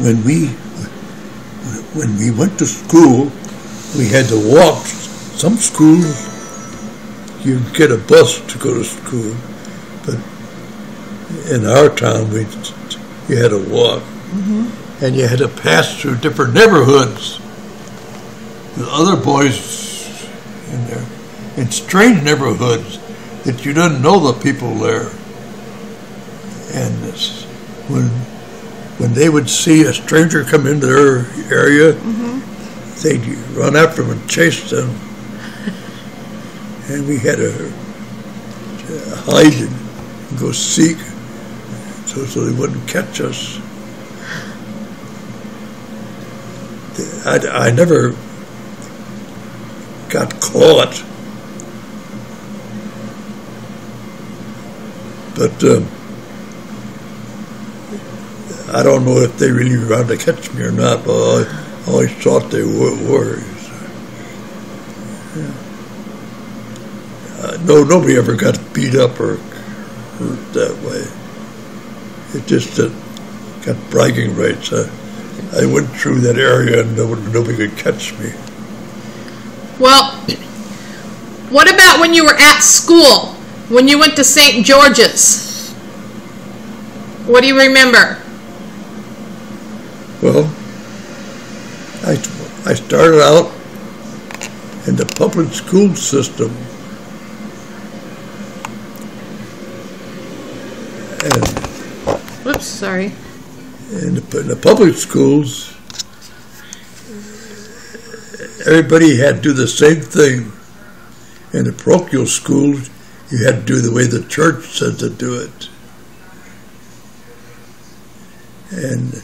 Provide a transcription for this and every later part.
when we went to school, we had to walk. Some schools you'd get a bus to go to school, but in our town you had to walk, and you had to pass through different neighborhoods with other boys in there, in strange neighborhoods that you didn't know the people there. And when they would see a stranger come into their area, they'd run after them and chase them. And we had to hide and go seek so they wouldn't catch us. I never got caught, but I don't know if they really were out to catch me or not, but I always thought they were. No, nobody ever got beat up or hurt that way. It just got bragging rights. I went through that area and nobody could catch me. Well, what about when you were at school, when you went to St. George's? What do you remember? Well, I started out in the public school system. And Oops, sorry. In the public schools, everybody had to do the same thing. In the parochial schools, you had to do the way the church said to do it. And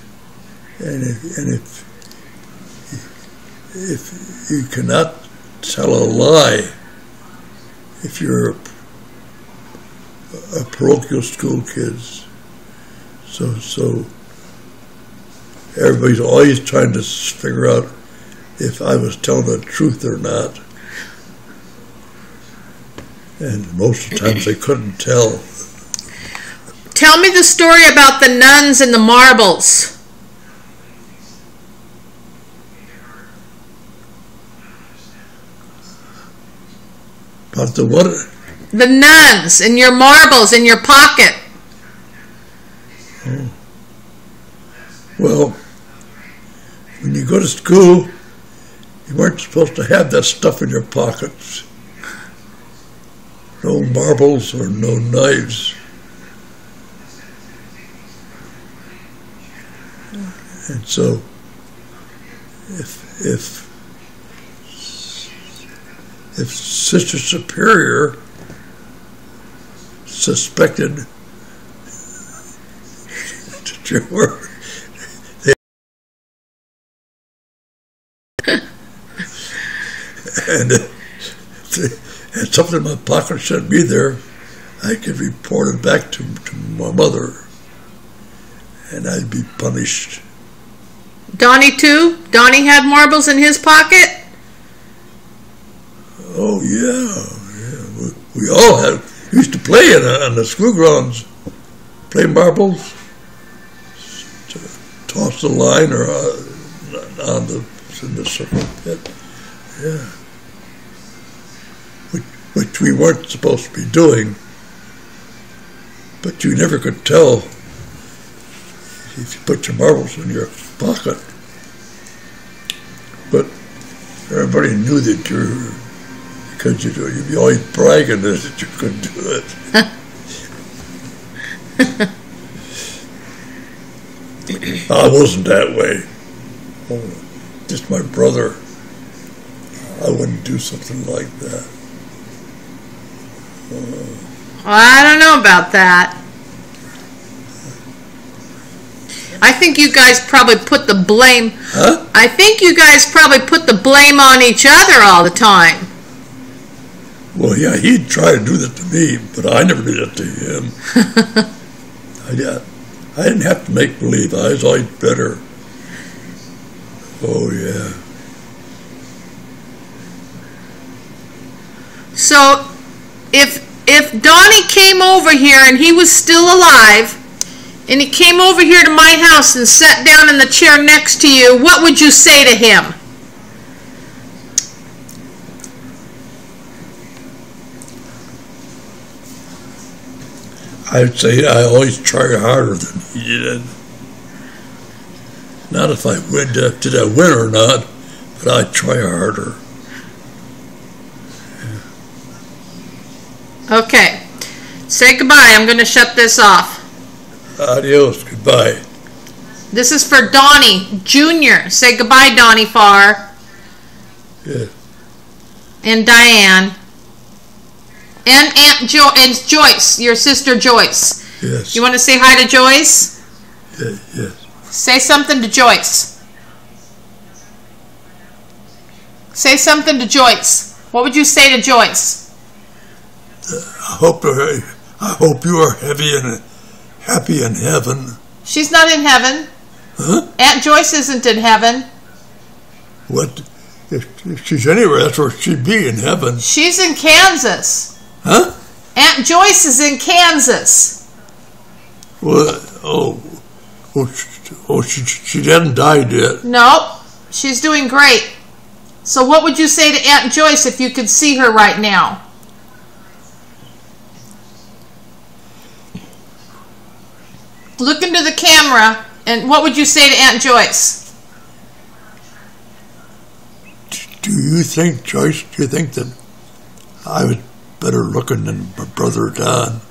if you cannot tell a lie, if you're a parochial school kids, so everybody's always trying to figure out if I was telling the truth or not, and most of the times they couldn't tell. Tell me the story about the nuns and the marbles. About the what? The nuns and your marbles in your pocket. Oh. Well, when you go to school, you weren't supposed to have that stuff in your pockets. No marbles or no knives. And so, if Sister Superior suspected that you were, and something in my pocket shouldn't be there, I could report it back to my mother, and I'd be punished. Donnie too? Donnie had marbles in his pocket? Oh yeah. We all had. We used to play on the school grounds, play marbles, toss the line or in the circle pit. Yeah. Which we weren't supposed to be doing, but you never could tell if you put your marbles in your pocket. But everybody knew that because you'd be always bragging that you could do it. I wasn't that way. Oh, just my brother. I wouldn't do something like that. I don't know about that. I think you guys probably put the blame. Huh? I think you guys probably put the blame on each other all the time. Well, yeah, he'd try to do that to me, but I never did that to him. I didn't have to make believe. I was always better. Oh, yeah. So, if Donnie came over here and he was still alive, and he came over here to my house and sat down in the chair next to you, what would you say to him? I'd say I always try harder than he did. Not if I win, did I win or not, but I try harder. Okay. Say goodbye. I'm going to shut this off. Adios. Goodbye. This is for Donnie Jr. Say goodbye, Donnie Pfarr. Yeah. And Diane. And and Joyce, your sister Joyce. Yes. You want to say hi to Joyce? Yeah, yes. Say something to Joyce. Say something to Joyce. What would you say to Joyce? I hope you are happy in heaven. She's not in heaven. Huh? Aunt Joyce isn't in heaven. What? If she's anywhere, that's where she'd be, in heaven. She's in Kansas. Huh? Aunt Joyce is in Kansas. Well, she hadn't died yet. Nope. She's doing great. So what would you say to Aunt Joyce if you could see her right now? Look into the camera, and what would you say to Aunt Joyce? Do you think, Joyce, that I was better looking than my brother Don?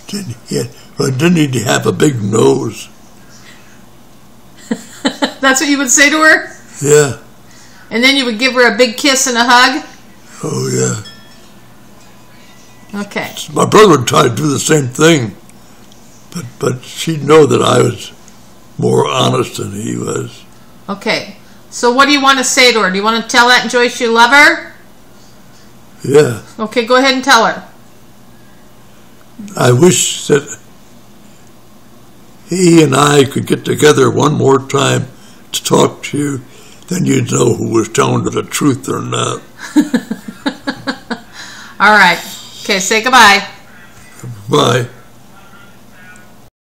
Didn't he have a big nose? That's what you would say to her? Yeah. And then you would give her a big kiss and a hug? Oh, yeah. Okay. My brother would try to do the same thing, but she'd know that I was more honest than he was. Okay. So what do you want to say to her? Do you want to tell Aunt Joyce you love her? Yeah. Okay, go ahead and tell her. I wish that he and I could get together one more time to talk to you, then you'd know who was telling her the truth or not. All right. Okay, say goodbye. Bye.